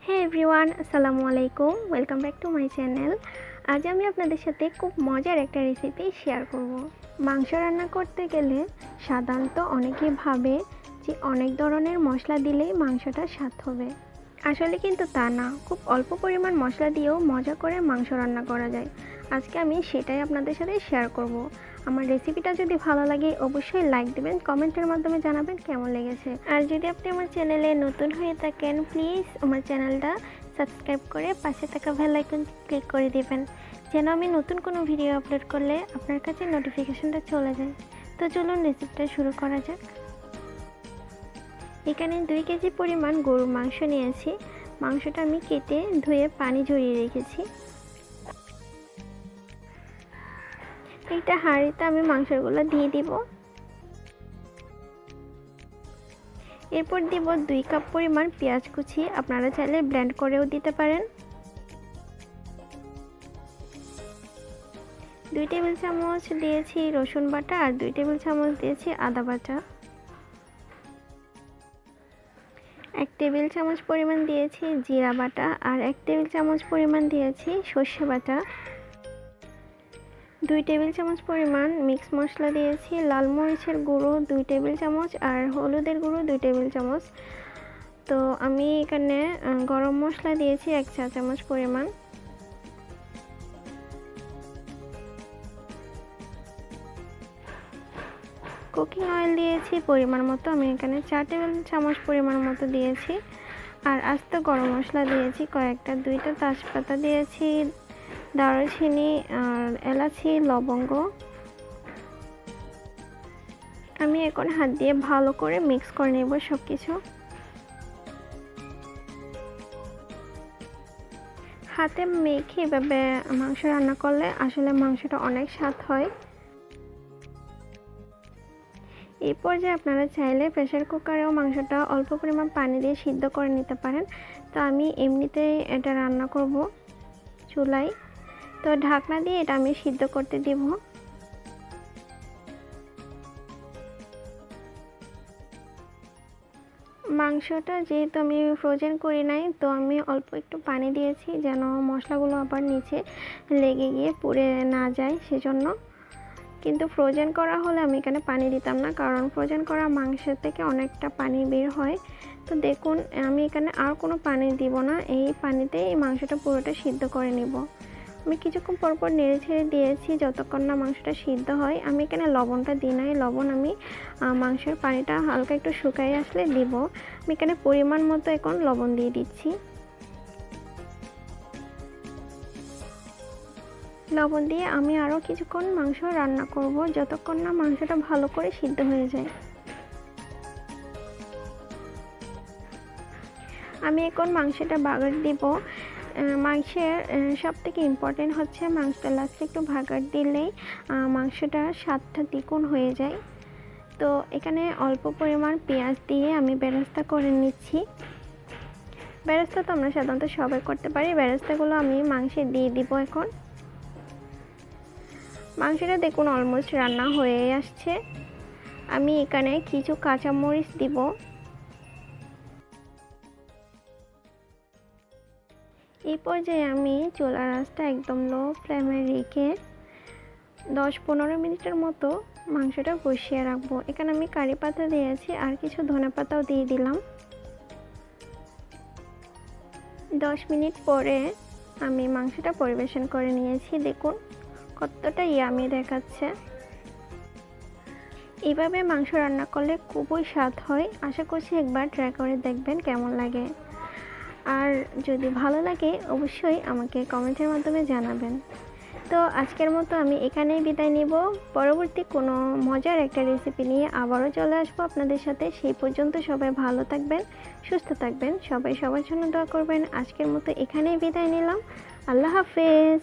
হে everyone, আসসালামু আলাইকুম। Welcome back to my channel. আজ আমি আপনাদের সাথে খুব মজার একটা রেসিপি শেয়ার করব। মাংস রান্না করতে গেলে সাধারণত অনেকেই ভাবে যে অনেক ধরনের মশলা দিলেই মাংসটা স্বাদ হবে। আসলে কিন্তু তা না, খুব অল্প পরিমাণ মশলা দিয়েও মজা করে মাংস রান্না করা যায়। আজকে আমি সেটাই আপনাদের সাথে শেয়ার করব। আমার রেসিপিটা যদি ভালো লাগে অবশ্যই লাইক দেবেন, কমেন্টের মাধ্যমে জানাবেন কেমন লেগেছে। আর যদি আপনি আমার চ্যানেলে নতুন হয়ে থাকেন প্লিজ আমার চ্যানেলটা সাবস্ক্রাইব করে পাশে থাকা বেল আইকন ক্লিক করে দেবেন, যেন আমি নতুন কোনো ভিডিও আপলোড করলে আপনার কাছে নোটিফিকেশনটা চলে যায়। তো চলুন রেসিপিটা শুরু করা যাক। এখানে 2 কেজি পরিমাণ গরুর মাংস নিয়েছি। মাংসটা আমি কেটে ধুয়ে পানি ঝরিয়ে রেখেছি। একটা হাঁড়িতে আমি মাংসগুলো দিয়ে দিব। এরপর দিব 2 কাপ পরিমাণ পেঁয়াজ কুচি, আপনারা চাইলে ব্লেন্ড করেও দিতে পারেন। 2 টেবিল চামচ দিয়েছি রসুন বাটা আর 2 টেবিল চামচ দিয়েছি আদা বাটা। 1 টেবিল চামচ পরিমাণ দিয়েছি জিরা বাটা আর 1 টেবিল চামচ পরিমাণ দিয়েছি সর্ষে বাটা। 2 টেবিল চামচ পরিমাণ মিক্স মশলা দিয়েছি, লাল মরিচের গুঁড়ো 2 টেবিল চামচ আর হলুদের গুঁড়ো 2 টেবিল চামচ। তো আমি এখানে গরম মশলা দিয়েছি 1 চা চামচ পরিমাণ। কুকিং অয়েল দিয়েছি পরিমাণ মতো, আমি এখানে 4 টেবিল চামচ পরিমাণ মতো দিয়েছি। আর আস্ত গরম মশলা দিয়েছি কয়েকটা, 2টা তেজপাতা দিয়েছি, দারুচিনি আর এলাচি, লবঙ্গ। আমি এখন হাত দিয়ে ভালো করে মিক্স করে নেব সব কিছু। হাতে মেখে এভাবে মাংস রান্না করলে আসলে মাংসটা অনেক স্বাদ হয়। এই পর্যায়ে আপনারা চাইলে প্রেসার কুকারেও মাংসটা অল্প পরিমাণ পানি দিয়ে সিদ্ধ করে নিতে পারেন। তো আমি এমনিতেই এটা রান্না করব চুলায়। তো ঢাকনা দিয়ে এটা আমি সিদ্ধ করতে দেব। মাংসটা যেহেতু আমি ফ্রোজেন করি নাই, তো আমি অল্প একটু পানি দিয়েছি যেন মশলাগুলো আবার নিচে লেগে গিয়ে পুড়ে না যায় সেজন্য। কিন্তু ফ্রোজেন করা হলে আমি এখানে পানি দিতাম না, কারণ ফ্রোজেন করা মাংসের থেকে অনেকটা পানি বের হয়। তো দেখুন আমি এখানে আর কোনো পানি দিব না, এই পানিতেই এই মাংসটা পুরোটা সিদ্ধ করে নিব। আমি কিছুক্ষণ পরপর নেড়ে ছেড়ে দিয়েছি যতক্ষণ না মাংসটা সিদ্ধ হয়। আমি এখানে লবণটা দিই নাই, লবণ আমি মাংসের পানিটা হালকা একটু শুকিয়ে আসলে দিব। আমি এখানে পরিমাণ মতো এখন লবণ দিয়ে দিচ্ছি। লবণ দিয়ে আমি আরও কিছুক্ষণ মাংস রান্না করব যতক্ষণ না মাংসটা ভালো করে সিদ্ধ হয়ে যায়। আমি এখন মাংসটা বাগার দিব। মাংসের সবথেকে ইম্পর্টেন্ট হচ্ছে মাংসটা লাস্টে একটু বাগার দিলেই মাংসটা স্বাদটা দ্বিগুণ হয়ে যায়। তো এখানে অল্প পরিমাণ পেঁয়াজ দিয়ে আমি বেরেস্তা করে নিচ্ছি। বেরেস্তা তো আমরা সাধারণত সবাই করতে পারি। বেরেস্তাগুলো আমি মাংসে দিয়ে দিব এখন। মাংসটা দেখুন অলমোস্ট রান্না হয়ে আসছে। আমি এখানে কিছু কাঁচামরিচ দিব। এই পর্যায়ে আমি চুলার আঁচটা একদম লো ফ্লেমে রেখে 10-15 মিনিটের মতো মাংসটা বসিয়ে রাখবো। এখানে আমি কারি পাতা দিয়েছি আর কিছু ধনে পাতাও দিয়ে দিলাম। 10 মিনিট পরে আমি মাংসটা পরিবেশন করে নিয়েছি। দেখুন কতটা ইয়ামি দেখাচ্ছে। এইভাবে মাংস রান্না করলে খুবই স্বাদ হয়। আশা করছি একবার ট্রাই করে দেখবেন কেমন লাগে। আর যদি ভালো লাগে অবশ্যই আমাকে কমেন্টের মাধ্যমে জানাবেন। তো আজকের মতো আমি এখানেই বিদায় নিব। পরবর্তী কোনো মজার একটা রেসিপি নিয়ে আবারও চলে আসবো আপনাদের সাথে। সেই পর্যন্ত সবাই ভালো থাকবেন, সুস্থ থাকবেন, সবাই সবার জন্য দোয়া করবেন। আজকের মতো এখানেই বিদায় নিলাম। আল্লাহ হাফেজ।